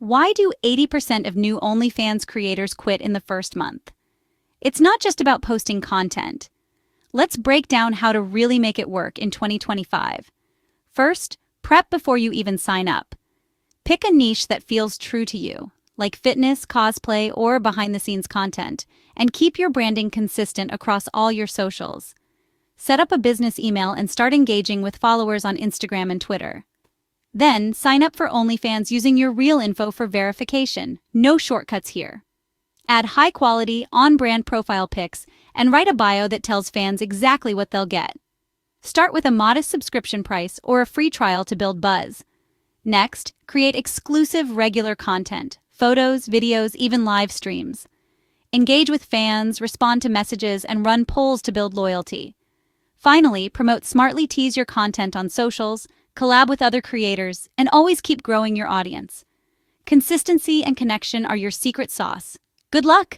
Why do 80% of new OnlyFans creators quit in the first month? It's not just about posting content. Let's break down how to really make it work in 2025. First, prep before you even sign up. Pick a niche that feels true to you, like fitness, cosplay, or behind-the-scenes content, and keep your branding consistent across all your socials. Set up a business email and start engaging with followers on Instagram and Twitter. Then, sign up for OnlyFans using your real info for verification. No shortcuts here. Add high-quality, on-brand profile pics and write a bio that tells fans exactly what they'll get. Start with a modest subscription price or a free trial to build buzz. Next, create exclusive regular content, photos, videos, even live streams. Engage with fans, respond to messages, and run polls to build loyalty. Finally, smartly tease your content on socials, collab with other creators, and always keep growing your audience. Consistency and connection are your secret sauce. Good luck!